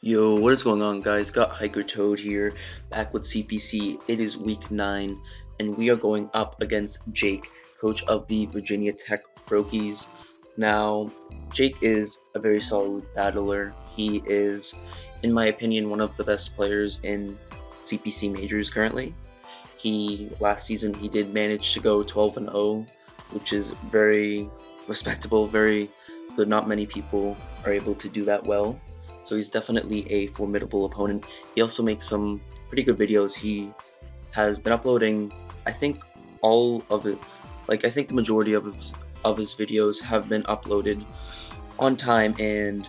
Yo, what is going on, guys? Got Hikertoad here, back with CPC. It is week 9, and we are going up against Jake, coach of the Virginia Tech Froakies. Now, Jake is a very solid battler. He is, in my opinion, one of the best players in CPC majors currently. Last season he did manage to go 12-0, which is very respectable, very good. Not many people are able to do that well. So he's definitely a formidable opponent. He also makes some pretty good videos. He has been uploading, I think, all of it. Like, I think the majority of his videos have been uploaded on time and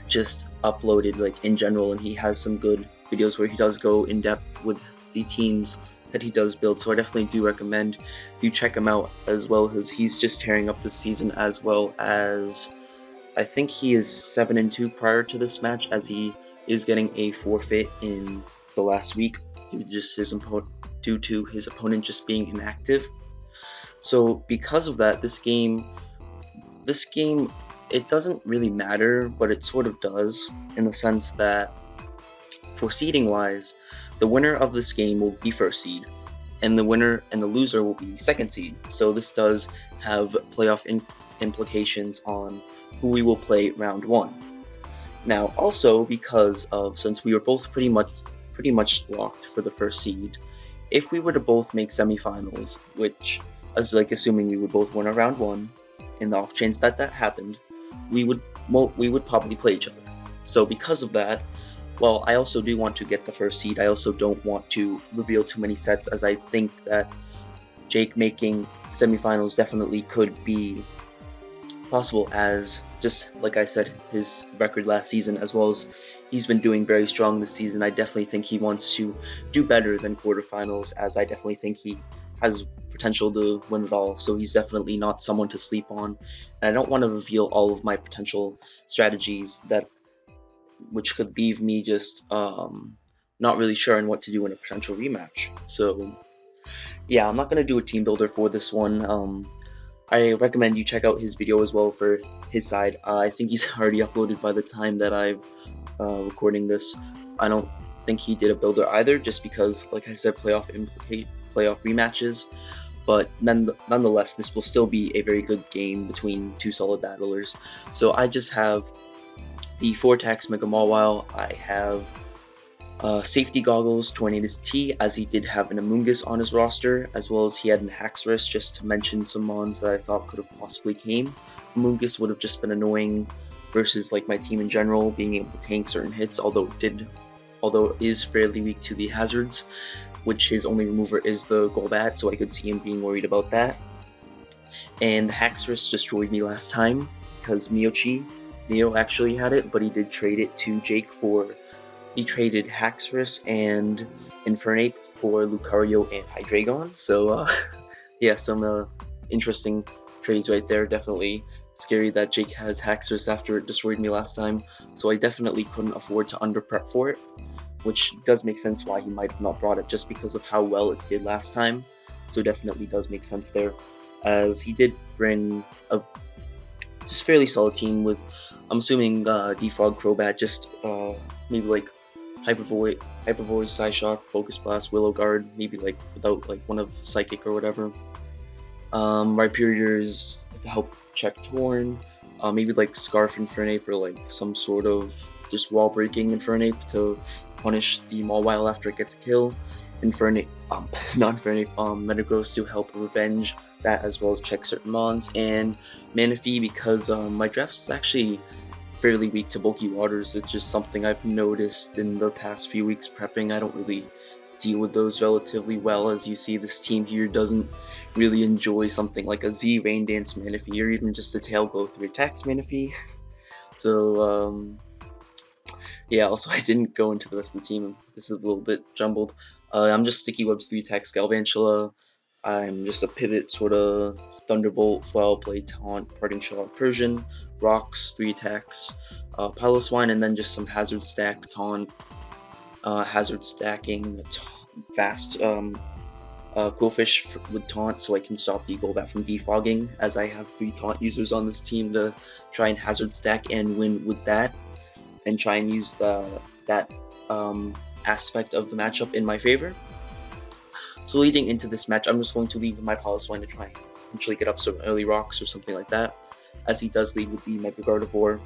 just uploaded like in general, and he has some good videos where he does go in depth with the teams that he does build. So I definitely do recommend you check him out, as well as he's just tearing up this season, as well as I think he is 7-2 prior to this match, as he is getting a forfeit in the last week due to his opponent just being inactive. So because of that, this game, it doesn't really matter, but it sort of does, in the sense that for seeding wise, the winner of this game will be first seed, and the winner and the loser will be second seed. So this does have playoff implications on who we will play round 1. Now, also since we were both pretty much locked for the first seed, if we were to both make semifinals, which is like assuming we would both win a round 1, in the off chance that happened, we would probably play each other. So because of that, well, I also do want to get the first seed. I also don't want to reveal too many sets, as I think that Jake making semifinals definitely could be possible, as just like I said, his record last season, as well as he's been doing very strong this season. I definitely think he wants to do better than quarterfinals, as I definitely think he has potential to win it all. So he's definitely not someone to sleep on, and I don't want to reveal all of my potential strategies which could leave me just not really sure on what to do in a potential rematch. So yeah, I'm not gonna do a team builder for this one. I recommend you check out his video as well for his side. I think he's already uploaded by the time that I'm recording this. I don't think he did a builder either, just because, like I said, playoff rematches. But nonetheless, this will still be a very good game between two solid battlers. So I just have the Vortex Mega Mawile. I have safety goggles, Tornadus T, as he did have an Amoonguss on his roster, as well as he had an Haxorus, just to mention some mons that I thought could have possibly came. Amoonguss would have just been annoying versus like my team in general, being able to tank certain hits, although it is fairly weak to the hazards, which his only remover is the Golbat, so I could see him being worried about that. And the Haxorus destroyed me last time, because Mio actually had it, but he did trade it to Jake he traded Haxorus and Infernape for Lucario and Hydreigon. So yeah, some interesting trades right there. Definitely scary that Jake has Haxorus after it destroyed me last time. So I definitely couldn't afford to underprep for it, which does make sense why he might have not brought it, just because of how well it did last time. So definitely does make sense there, as he did bring a just fairly solid team with, I'm assuming, Defog, Crobat, just maybe like Hyper Voice, Psyshock, Focus Blast, Willow Guard, maybe like without like one of Psychic or whatever. Rhyperiors to help check Torn, maybe like Scarf Infernape, or like some sort of just wall breaking Infernape to punish the Mawile after it gets a kill. Infernape, not Infernape, Metagross to help revenge that, as well as check certain mons, and Manaphy, because my draft is actually fairly weak to bulky waters. It's just something I've noticed in the past few weeks prepping. I don't really deal with those relatively well. As you see, this team here doesn't really enjoy something like a Z Rain Dance Manaphy, or even just a Tail Glow 3 attacks Manaphy. So yeah, also I didn't go into the rest of the team. This is a little bit jumbled. I'm just Sticky Webs 3 attacks Galvantula. I'm just a pivot sort of Thunderbolt, Foul Play, Taunt, Parting Shot, Persian, Rocks, 3 attacks, Piloswine, and then just some Hazard Stack, Taunt, Hazard Stacking, Fast Quillfish with Taunt, so I can stop the Golbat from defogging, as I have 3 Taunt users on this team to try and Hazard Stack and win with that. and try and use that aspect of the matchup in my favor. So leading into this match, I'm just going to leave with my Paloswine to try and potentially get up some early rocks or something like that, as he does lead with the Mega Gardevoir.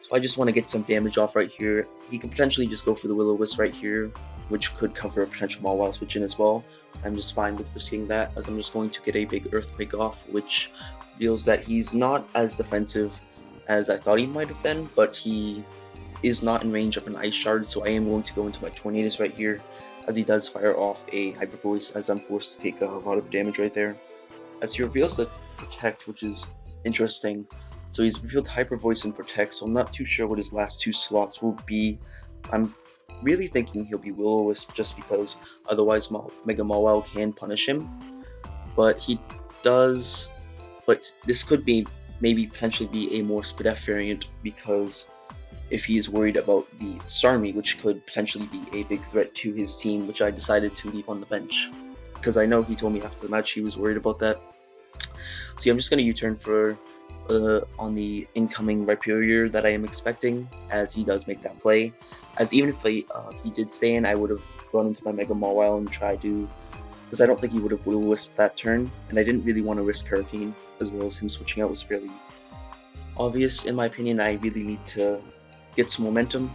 So I just want to get some damage off right here. He can potentially just go for the Will-O-Wisp right here, which could cover a potential Mawile switch in as well. I'm just fine with risking that, as I'm just going to get a big Earthquake off, which reveals that he's not as defensive as I thought he might have been, but he is not in range of an Ice Shard, so I am going to go into my Tornadus right here, as he does fire off a Hyper Voice, as I'm forced to take a lot of damage right there. As he reveals the Protect, which is interesting. So he's revealed Hyper Voice and Protect, so I'm not too sure what his last 2 slots will be. I'm really thinking he'll be Will-O-Wisp just because otherwise Mega Mawile can punish him. But he does, but this could be maybe potentially be a more Spadef variant, because if he is worried about the Starmie, which could potentially be a big threat to his team, which I decided to leave on the bench. Because I know he told me after the match he was worried about that. So yeah, I'm just going to U-turn for on the incoming Rhyperior that I am expecting, as he does make that play. As even if he did stay in, I would have gone into my Mega Mawile and tried to, because I don't think he would have Will-O-Wisped that turn, and I didn't really want to risk Hurricane, as well as him switching out was fairly obvious in my opinion. I really need to get some momentum,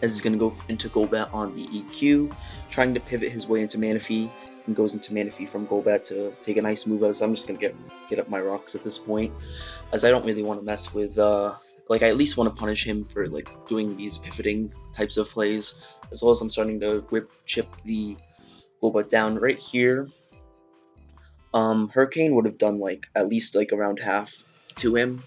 as he's going to go into Golbat on the EQ, trying to pivot his way into Manaphy, and goes into Manaphy from Golbat to take a nice move, as I'm just going to get up my rocks at this point, as I don't really want to mess with, I at least want to punish him for doing these pivoting types of plays, as well as I'm starting to chip the Golbat down right here. Hurricane would have done at least around half to him,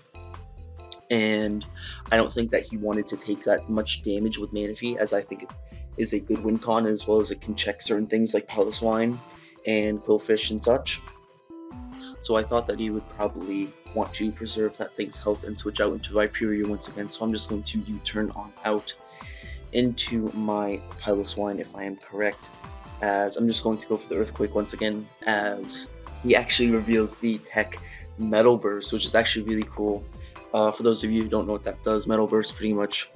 and I don't think that he wanted to take that much damage with Manaphy, as I think it is a good win con, as well as it can check certain things like Paloswine and Quillfish and such. So I thought that he would probably want to preserve that thing's health and switch out into Rhyperior once again, so I'm just going to U-turn on out into my Piloswine if I am correct, as I'm just going to go for the Earthquake once again, as he actually reveals the tech Metal Burst, which is actually really cool. For those of you who don't know what that does, Metal Burst pretty much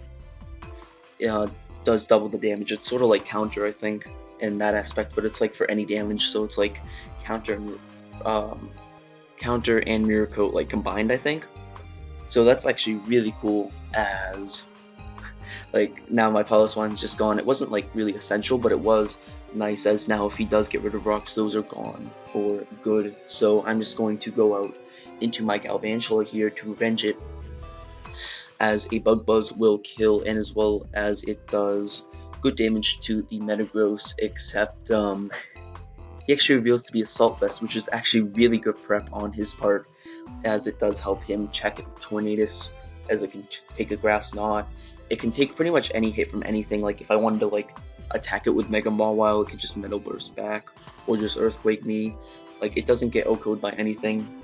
does double the damage. It's sort of like counter, I think, in that aspect, but it's for any damage, so it's counter and Mirror Coat combined, I think. So that's actually really cool, as now my Piloswine's just gone. It wasn't really essential, but it was nice, as now if he does get rid of rocks, those are gone for good. So I'm just going to go out into my Galvantula here to revenge it, as a Bug Buzz will kill, and as well as it does good damage to the Metagross, except he actually reveals to be Assault Vest, which is actually really good prep on his part, as it does help him check Tornadus, as it can take a Grass Knot. It can take pretty much any hit from anything. If I wanted to attack it with Mega Mawile, it could just Metal Burst back, or just Earthquake me. It doesn't get OHKO'd by anything.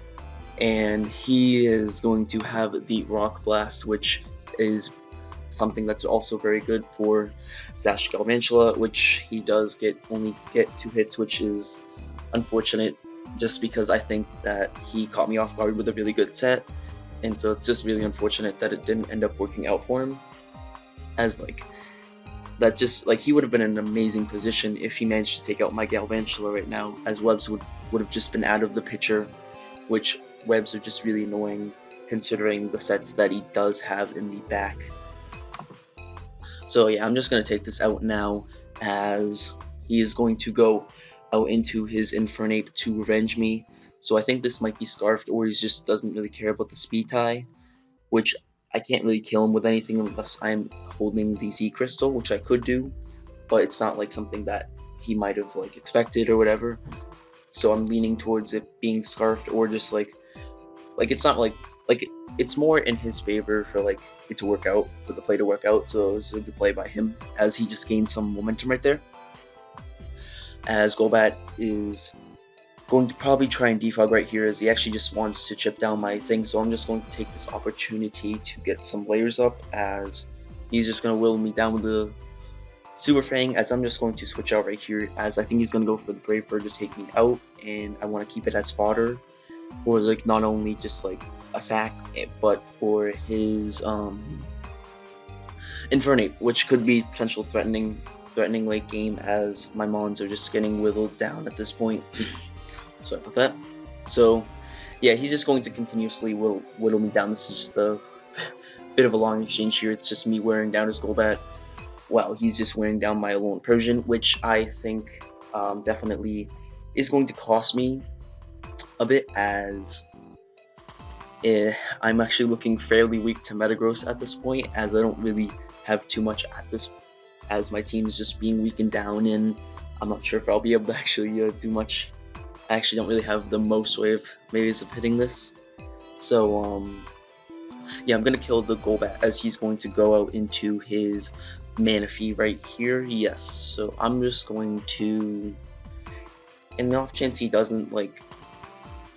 And he is going to have the Rock Blast, which is something that's also very good for Sash Galvantula, which he does only get 2 hits, which is unfortunate, just because I think that he caught me off guard with a really good set, and so it's just really unfortunate that it didn't end up working out for him, as that just he would have been in an amazing position if he managed to take out my Galvantula right now, as Webs would have just been out of the picture, which Webs are just really annoying considering the sets that he does have in the back. So yeah, I'm just going to take this out now, as he is going to go out into his Infernape to revenge me. So I think this might be Scarfed, or he just doesn't really care about the speed tie, which I can't really kill him with anything unless I'm holding the Z Crystal, which I could do, but it's not something that he might have expected or whatever. So I'm leaning towards it being Scarfed, or just it's not it's more in his favor for it to work out, for the play to work out. So it's a good play by him, as he just gained some momentum right there. As Golbat is going to probably try and defog right here, as he actually just wants to chip down my thing. So I'm just going to take this opportunity to get some layers up, as he's just going to will me down with the Super Fang, as I'm just going to switch out right here, as I think he's going to go for the Brave Bird to take me out, and I want to keep it as fodder, or not only just a sack, but for his Infernape, which could be potential threatening late game, as my mons are just getting whittled down at this point. Sorry about that. So yeah, he's just going to continuously whittle me down. This is just a bit of a long exchange here. It's just me wearing down his Golbat while he's just wearing down my Alolan Persian, which I think definitely is going to cost me a bit, as I'm actually looking fairly weak to Metagross at this point, as I don't really have too much at this, as my team is just being weakened down, and I'm not sure if I'll be able to actually do much. I actually don't really have the most way of ways of hitting this. So yeah, I'm gonna kill the Golbat, as he's going to go out into his Manaphy right here. Yes, so I'm just going to, in the off chance he doesn't like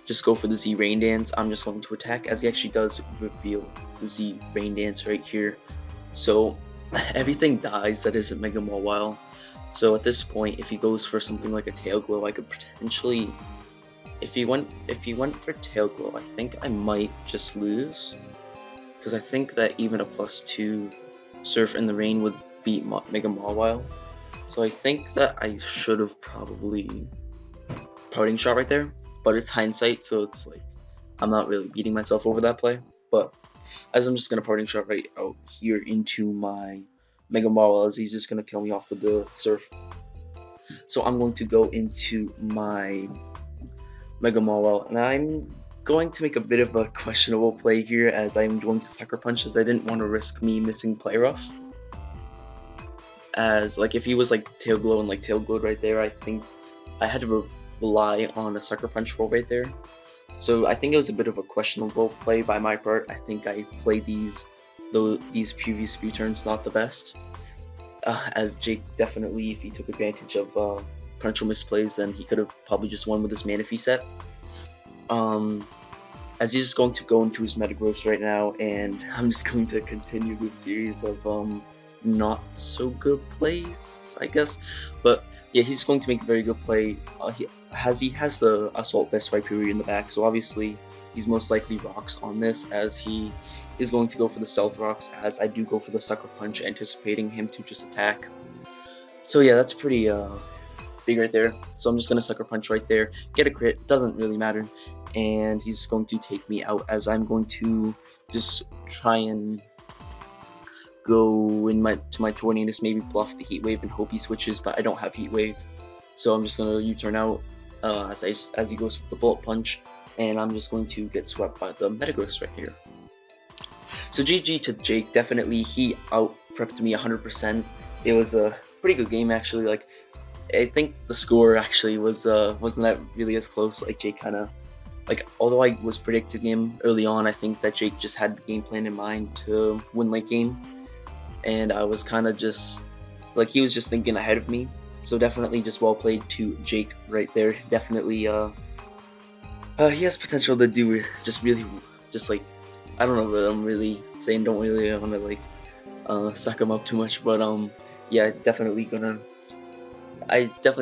just go for the Z Rain Dance, I'm just going to attack, as he actually does reveal the Z Rain Dance right here. So everything dies that isn't Mega Mawile. So at this point, if he goes for something like a Tail Glow, I could potentially, if he went for Tail Glow, I think I might just lose, because I think that even a +2 Surf in the Rain would beat Mega Mawile. So I think that I should have probably Parting Shot right there, but it's hindsight, so it's like I'm not really beating myself over that play. But as I'm just gonna Parting Shot right out here into my Mega Mawile, as he's just gonna kill me off with the Surf. So I'm going to go into my Mega Mawile, and I'm going to make a bit of a questionable play here, as I'm going to Sucker Punch, as I didn't want to risk me missing Play Rough. As like if he was like Tail Glow and like Tail Glowed right there, I think I had to rely on a Sucker Punch roll right there. So I think it was a bit of a questionable play by my part. I think I played these previous few turns not the best. As Jake definitely, if he took advantage of potential misplays, then he could have probably just won with this Manaphy set. As he's just going to go into his Metagross right now, and I'm just going to continue this series of not so good plays, I guess. But yeah, he's going to make a very good play. He has the Assault Vest Viperia in the back, so obviously he's most likely Rocks on this, as he is going to go for the Stealth Rocks, as I do go for the Sucker Punch, anticipating him to just attack. So yeah, that's pretty big right there. So I'm just going to Sucker Punch right there, get a crit, doesn't really matter, and he's going to take me out, as I'm going to just try and go in to my Tornadus, maybe bluff the Heat Wave and hope he switches, but I don't have Heat Wave, so I'm just gonna U-turn out as he goes for the Bullet Punch, and I'm just going to get swept by the Metagross right here. So GG to Jake, definitely he out prepped me 100%. It was a pretty good game actually. Like I think the score actually wasn't that really as close. Like Jake kind of, like, although I was predicting him early on, I think that Jake just had the game plan in mind to win late game. And I was kind of just, like, he was just thinking ahead of me. So definitely just well played to Jake right there. Definitely, he has potential to do just like, I don't know what I'm really saying, don't really want to, like, suck him up too much. But, yeah, definitely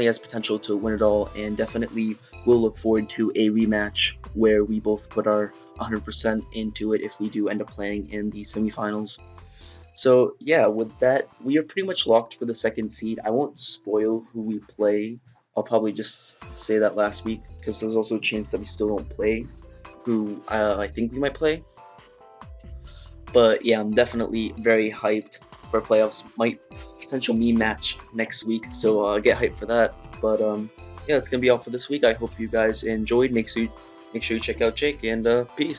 has potential to win it all, and definitely will look forward to a rematch where we both put our 100% into it if we do end up playing in the semifinals. So yeah, with that, we are pretty much locked for the second seed. I won't spoil who we play. I'll probably just say that last week, because there's also a chance that we still don't play who I think we might play. But yeah, I'm definitely very hyped for playoffs. Might potential me match next week, so get hyped for that. But yeah, it's gonna be all for this week. I hope you guys enjoyed. Make sure you check out Jake, and peace.